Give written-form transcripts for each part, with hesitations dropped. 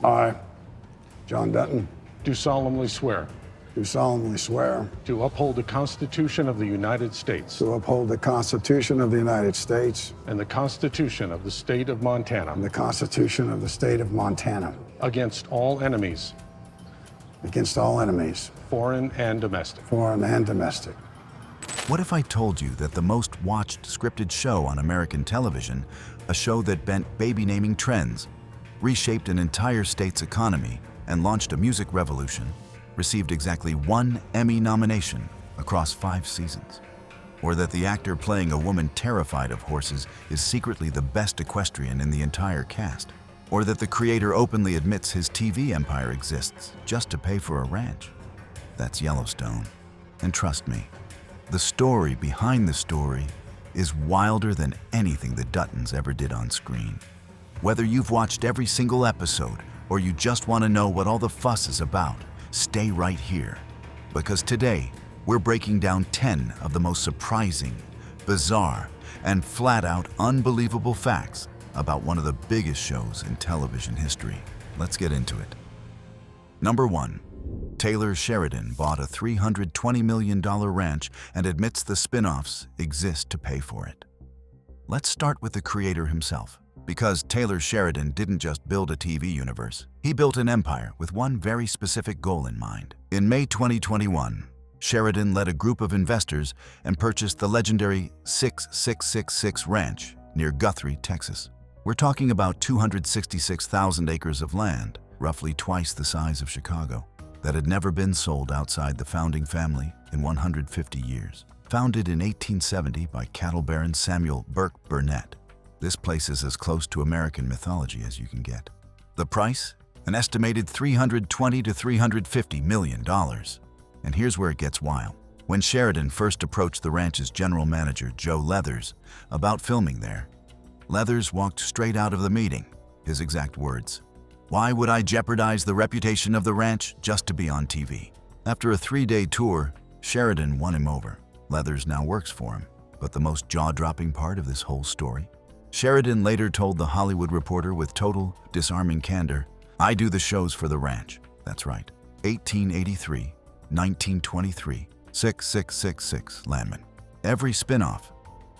I, John Dutton, do solemnly swear do solemnly swear to uphold the Constitution of the United States to uphold the Constitution of the United States and the Constitution of the State of Montana and the Constitution of the State of Montana against all enemies, against all enemies, foreign and domestic. foreign and domestic. What if I told you that the most watched scripted show on American television, a show that bent baby naming trends, reshaped an entire state's economy, and launched a music revolution, received exactly 1 Emmy nomination across 5 seasons? Or that the actor playing a woman terrified of horses is secretly the best equestrian in the entire cast? Or that the creator openly admits his TV empire exists just to pay for a ranch? That's Yellowstone. And trust me, the story behind the story is wilder than anything the Duttons ever did on screen. Whether you've watched every single episode or you just want to know what all the fuss is about, stay right here. Because today, we're breaking down 10 of the most surprising, bizarre, and flat-out unbelievable facts about one of the biggest shows in television history. Let's get into it. Number 1. Taylor Sheridan bought a $320 million ranch and admits the spin-offs exist to pay for it. Let's start with the creator himself, because Taylor Sheridan didn't just build a TV universe. He built an empire with one very specific goal in mind. In May 2021, Sheridan led a group of investors and purchased the legendary 6666 Ranch near Guthrie, Texas. We're talking about 266,000 acres of land, roughly twice the size of Chicago, that had never been sold outside the founding family in 150 years. Founded in 1870 by cattle baron Samuel Burke Burnett, this place is as close to American mythology as you can get. The price? An estimated $320 to $350 million. And here's where it gets wild. When Sheridan first approached the ranch's general manager, Joe Leathers, about filming there, Leathers walked straight out of the meeting. His exact words: "Why would I jeopardize the reputation of the ranch just to be on TV?" After a 3-day tour, Sheridan won him over. Leathers now works for him. But the most jaw-dropping part of this whole story? Sheridan later told The Hollywood Reporter with total, disarming candor, "I do the shows for the ranch." That's right. 1883, 1923, 6666 Landman. Every spin-off,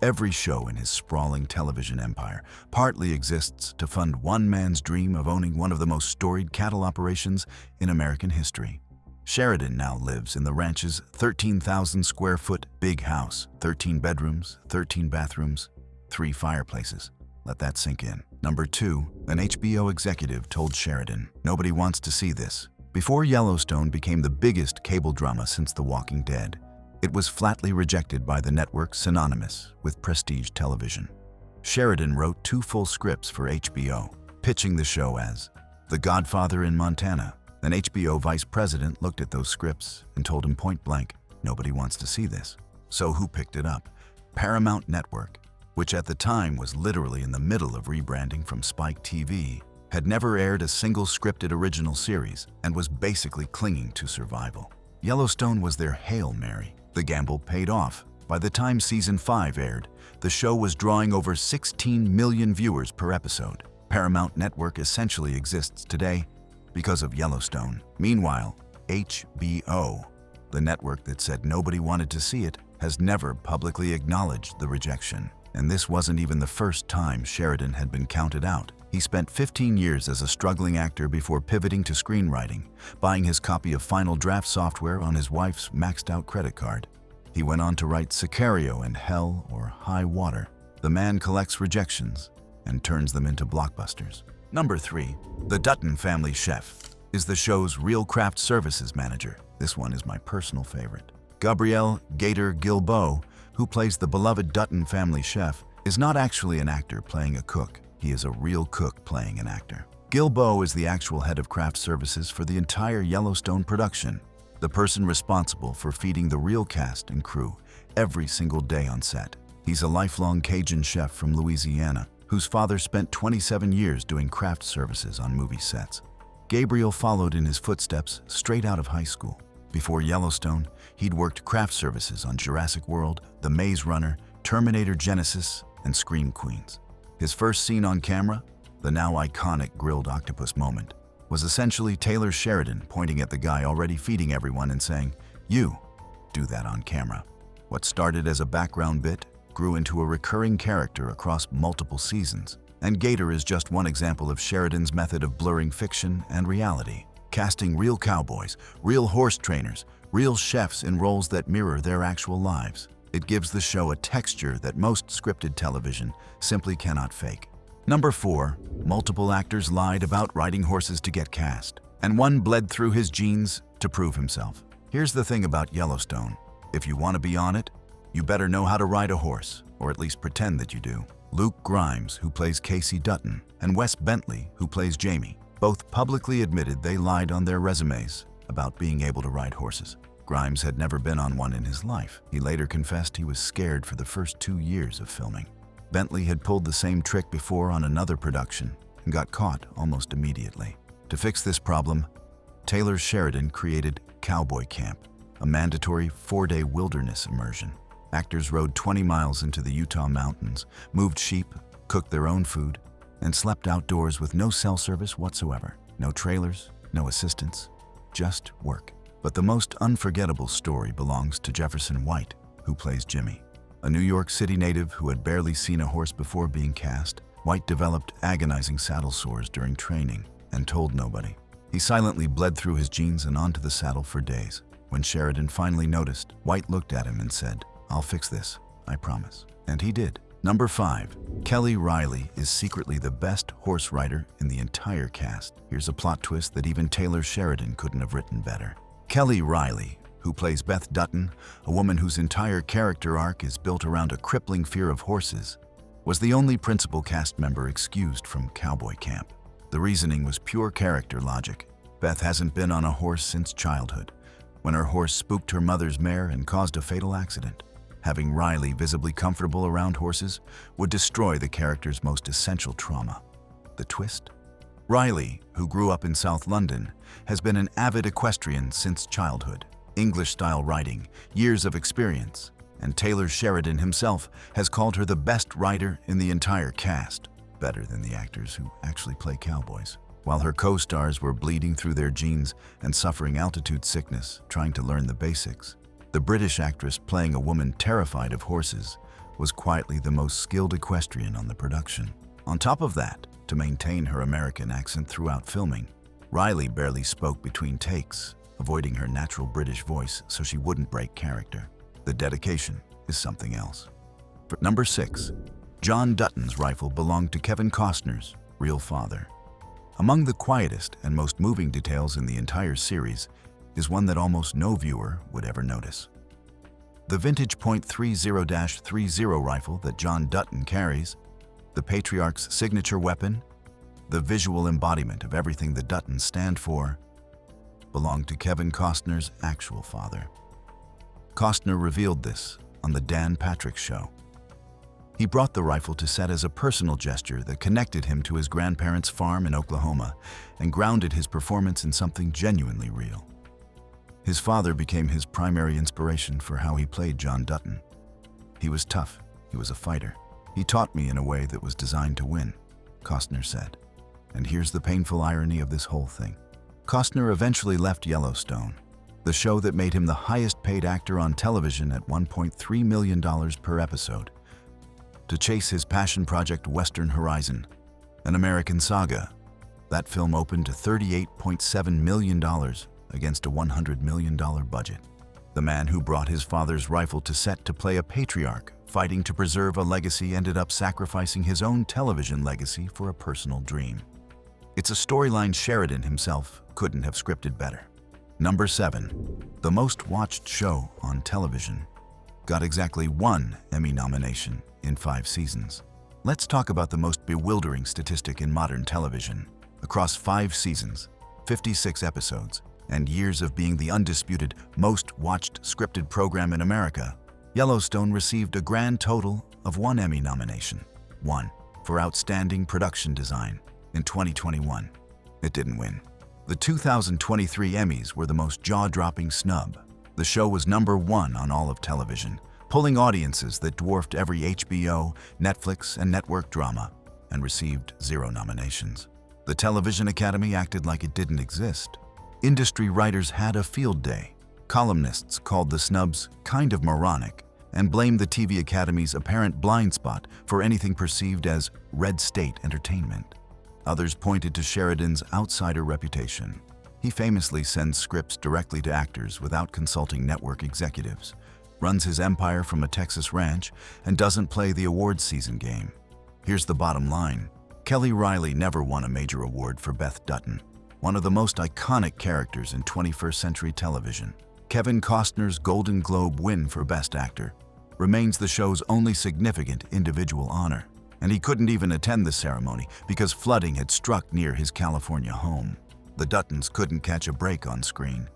every show in his sprawling television empire partly exists to fund one man's dream of owning one of the most storied cattle operations in American history. Sheridan now lives in the ranch's 13,000 square foot big house, 13 bedrooms, 13 bathrooms, 3 fireplaces. Let that sink in. Number 2, an HBO executive told Sheridan, "Nobody wants to see this." Before Yellowstone became the biggest cable drama since The Walking Dead, it was flatly rejected by the network synonymous with prestige television. Sheridan wrote 2 full scripts for HBO, pitching the show as The Godfather in Montana. An HBO vice president looked at those scripts and told him point blank, "Nobody wants to see this." So who picked it up? Paramount Network, which at the time was literally in the middle of rebranding from Spike TV, had never aired a single scripted original series and was basically clinging to survival. Yellowstone was their Hail Mary. The gamble paid off. By the time season 5 aired, the show was drawing over 16 million viewers per episode. Paramount Network essentially exists today because of Yellowstone. Meanwhile, HBO, the network that said nobody wanted to see it, has never publicly acknowledged the rejection. And this wasn't even the first time Sheridan had been counted out. He spent 15 years as a struggling actor before pivoting to screenwriting, buying his copy of Final Draft software on his wife's maxed-out credit card. He went on to write Sicario and Hell or High Water. The man collects rejections and turns them into blockbusters. Number 3, the Dutton family chef is the show's real craft services manager. This one is my personal favorite. Gabrielle Gator Gilboa, who plays the beloved Dutton family chef, is not actually an actor playing a cook. He is a real cook playing an actor. Gilboa is the actual head of craft services for the entire Yellowstone production, the person responsible for feeding the real cast and crew every single day on set. He's a lifelong Cajun chef from Louisiana, whose father spent 27 years doing craft services on movie sets. Gabriel followed in his footsteps straight out of high school. Before Yellowstone, he'd worked craft services on Jurassic World, The Maze Runner, Terminator Genesis, and Scream Queens. His first scene on camera, the now iconic grilled octopus moment. was essentially Taylor Sheridan pointing at the guy already feeding everyone and saying, "You, do that on camera." What started as a background bit grew into a recurring character across multiple seasons. And Gator is just one example of Sheridan's method of blurring fiction and reality, casting real cowboys, real horse trainers, real chefs in roles that mirror their actual lives. It gives the show a texture that most scripted television simply cannot fake. Number 4, multiple actors lied about riding horses to get cast, and one bled through his genes to prove himself. Here's the thing about Yellowstone. If you want to be on it, you better know how to ride a horse, or at least pretend that you do. Luke Grimes, who plays Casey Dutton, and Wes Bentley, who plays Jamie, both publicly admitted they lied on their resumes about being able to ride horses. Grimes had never been on one in his life. He later confessed he was scared for the first 2 years of filming. Bentley had pulled the same trick before on another production and got caught almost immediately. To fix this problem, Taylor Sheridan created Cowboy Camp, a mandatory 4-day wilderness immersion. Actors rode 20 miles into the Utah mountains, moved sheep, cooked their own food, and slept outdoors with no cell service whatsoever. No trailers, no assistance, just work. But the most unforgettable story belongs to Jefferson White, who plays Jimmy. A New York City native who had barely seen a horse before being cast, White developed agonizing saddle sores during training and told nobody. He silently bled through his jeans and onto the saddle for days. When Sheridan finally noticed, White looked at him and said, "I'll fix this, I promise." And he did. Number 5, Kelly Reilly is secretly the best horse rider in the entire cast. Here's a plot twist that even Taylor Sheridan couldn't have written better. Kelly Reilly, who plays Beth Dutton, a woman whose entire character arc is built around a crippling fear of horses, was the only principal cast member excused from Cowboy Camp. The reasoning was pure character logic. Beth hasn't been on a horse since childhood, when her horse spooked her mother's mare and caused a fatal accident. Having Reilly visibly comfortable around horses would destroy the character's most essential trauma. The twist? Reilly, who grew up in South London, has been an avid equestrian since childhood. English-style riding, years of experience, and Taylor Sheridan himself has called her the best rider in the entire cast, better than the actors who actually play cowboys. While her co-stars were bleeding through their jeans and suffering altitude sickness trying to learn the basics, the British actress playing a woman terrified of horses was quietly the most skilled equestrian on the production. On top of that, to maintain her American accent throughout filming, Reilly barely spoke between takes, avoiding her natural British voice so she wouldn't break character. The dedication is something else. Number 6, John Dutton's rifle belonged to Kevin Costner's real father. Among the quietest and most moving details in the entire series is one that almost no viewer would ever notice. The vintage .30-30 rifle that John Dutton carries, the patriarch's signature weapon, the visual embodiment of everything the Duttons stand for, belonged to Kevin Costner's actual father. Costner revealed this on the Dan Patrick Show. He brought the rifle to set as a personal gesture that connected him to his grandparents' farm in Oklahoma and grounded his performance in something genuinely real. His father became his primary inspiration for how he played John Dutton. He was tough, he was a fighter. He taught me in a way that was designed to win, Costner said. And here's the painful irony of this whole thing. Costner eventually left Yellowstone, the show that made him the highest paid actor on television at $1.3 million per episode, to chase his passion project Western Horizon, an American saga. That film opened to $38.7 million against a $100 million budget. The man who brought his father's rifle to set to play a patriarch fighting to preserve a legacy ended up sacrificing his own television legacy for a personal dream. It's a storyline Sheridan himself couldn't have scripted better. Number 7, the most watched show on television, got exactly 1 Emmy nomination in 5 seasons. Let's talk about the most bewildering statistic in modern television. Across 5 seasons, 56 episodes, and years of being the undisputed most watched scripted program in America, Yellowstone received a grand total of 1 Emmy nomination. 1 for Outstanding Production Design in 2021. It didn't win. The 2023 Emmys were the most jaw-dropping snub. The show was number 1 on all of television, pulling audiences that dwarfed every HBO, Netflix, and network drama, and received 0 nominations. The Television Academy acted like it didn't exist. Industry writers had a field day. Columnists called the snubs kind of moronic and blamed the TV Academy's apparent blind spot for anything perceived as red state entertainment. Others pointed to Sheridan's outsider reputation. He famously sends scripts directly to actors without consulting network executives, runs his empire from a Texas ranch, and doesn't play the awards season game. Here's the bottom line. Reilly never won a major award for Beth Dutton, one of the most iconic characters in 21st century television. Kevin Costner's Golden Globe win for Best Actor remains the show's only significant individual honor, and he couldn't even attend the ceremony because flooding had struck near his California home. The Duttons couldn't catch a break on screen.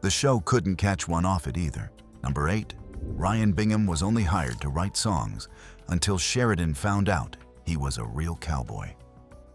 The show couldn't catch one off it either. Number 8. Ryan Bingham was only hired to write songs until Sheridan found out he was a real cowboy.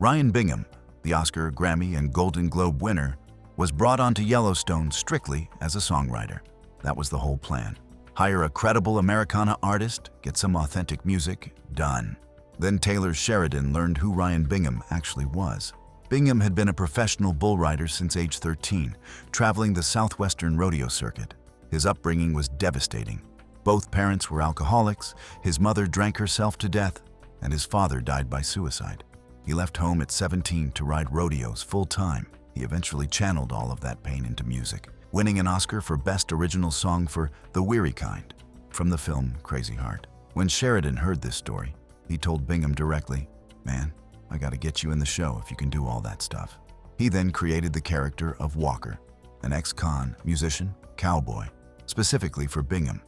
Ryan Bingham, the Oscar, Grammy, and Golden Globe winner, was brought onto Yellowstone strictly as a songwriter. That was the whole plan. Hire a credible Americana artist, get some authentic music, done. Then Taylor Sheridan learned who Ryan Bingham actually was. Bingham had been a professional bull rider since age 13, traveling the southwestern rodeo circuit. His upbringing was devastating. Both parents were alcoholics, his mother drank herself to death, and his father died by suicide. He left home at 17 to ride rodeos full-time. He eventually channeled all of that pain into music, winning an Oscar for Best Original Song for The Weary Kind from the film Crazy Heart. When Sheridan heard this story, he told Bingham directly, "Man, I gotta get you in the show if you can do all that stuff." He then created the character of Walker, an ex-con, musician, cowboy, specifically for Bingham,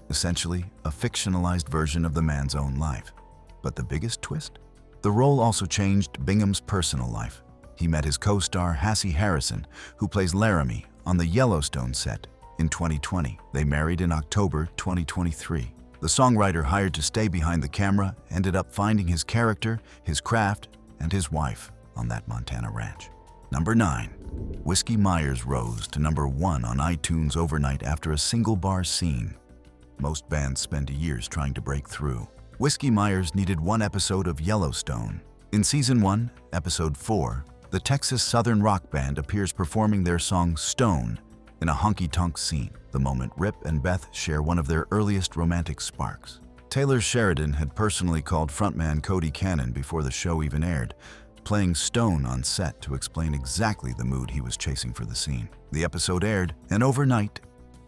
essentially a fictionalized version of the man's own life. But the biggest twist? The role also changed Bingham's personal life. He met his co-star Hassie Harrison, who plays Laramie, on the Yellowstone set in 2020. They married in October 2023. The songwriter hired to stay behind the camera ended up finding his character, his craft, and his wife on that Montana ranch. Number 9. Whiskey Myers rose to number 1 on iTunes overnight after a single bar scene. Most bands spend years trying to break through. Whiskey Myers needed one episode of Yellowstone. In Season 1, Episode 4, the Texas Southern rock band appears performing their song Stone in a honky-tonk scene, the moment Rip and Beth share one of their earliest romantic sparks. Taylor Sheridan had personally called frontman Cody Cannon before the show even aired, playing Stone on set to explain exactly the mood he was chasing for the scene. The episode aired, and overnight,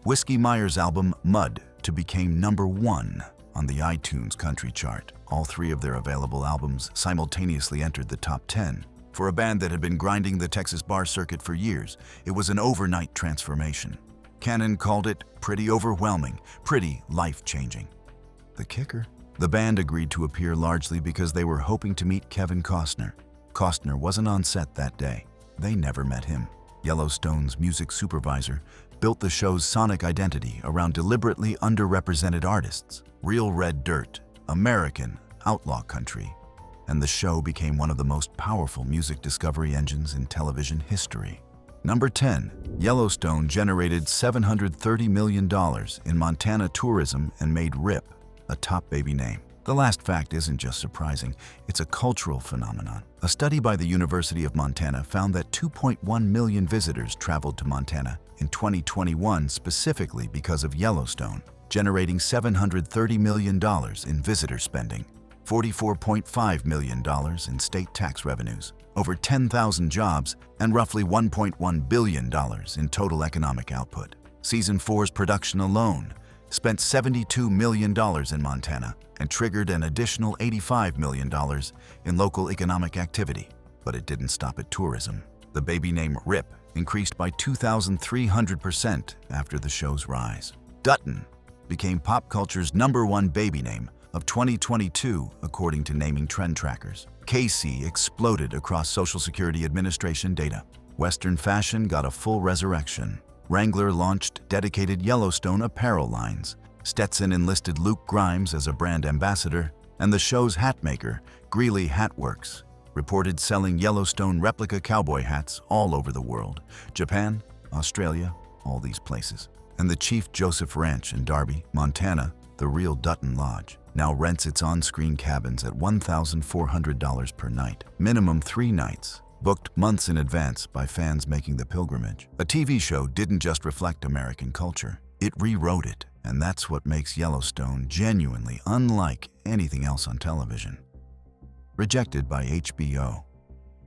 Whiskey Myers' album Mud became number 1 on the iTunes country chart. All 3 of their available albums simultaneously entered the top 10. For a band that had been grinding the Texas bar circuit for years, it was an overnight transformation. Cannon called it pretty overwhelming, pretty life-changing. The kicker? The band agreed to appear largely because they were hoping to meet Kevin Costner. Costner wasn't on set that day. They never met him. Yellowstone's music supervisor built the show's sonic identity around deliberately underrepresented artists. Real red dirt, American, outlaw country. And the show became one of the most powerful music discovery engines in television history. Number 10. Yellowstone generated $730 million in Montana tourism and made Rip a top baby name. The last fact isn't just surprising, it's a cultural phenomenon. A study by the University of Montana found that 2.1 million visitors traveled to Montana in 2021 specifically because of Yellowstone, generating $730 million in visitor spending, $44.5 million in state tax revenues, over 10,000 jobs, and roughly $1.1 billion in total economic output. Season 4's production alone spent $72 million in Montana and triggered an additional $85 million in local economic activity. But it didn't stop at tourism. The baby name Rip increased by 2,300% after the show's rise. Dutton became pop culture's #1 baby name of 2022, according to naming trend trackers. Casey exploded across Social Security Administration data. Western fashion got a full resurrection. Wrangler launched dedicated Yellowstone apparel lines. Stetson enlisted Luke Grimes as a brand ambassador, and the show's hat maker, Reilly Hatworks, reported selling Yellowstone replica cowboy hats all over the world. Japan, Australia, all these places. And the Chief Joseph Ranch in Darby, Montana, the real Dutton Lodge, now rents its on-screen cabins at $1,400 per night. Minimum 3 nights, booked months in advance by fans making the pilgrimage. A TV show didn't just reflect American culture, it rewrote it, and that's what makes Yellowstone genuinely unlike anything else on television. Rejected by HBO,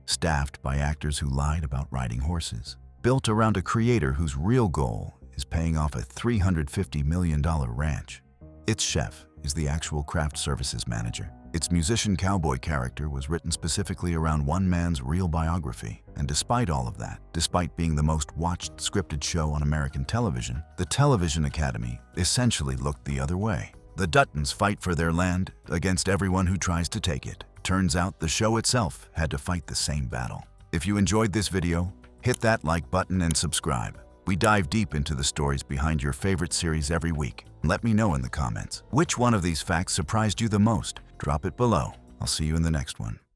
staffed by actors who lied about riding horses, built around a creator whose real goal is paying off a $350 million ranch. Its chef is the actual craft services manager. Its musician cowboy character was written specifically around one man's real biography. And despite all of that, despite being the most watched scripted show on American television, the Television Academy essentially looked the other way. The Duttons fight for their land against everyone who tries to take it. Turns out the show itself had to fight the same battle. If you enjoyed this video, hit that like button and subscribe. We dive deep into the stories behind your favorite series every week. Let me know in the comments. Which one of these facts surprised you the most? Drop it below. I'll see you in the next one.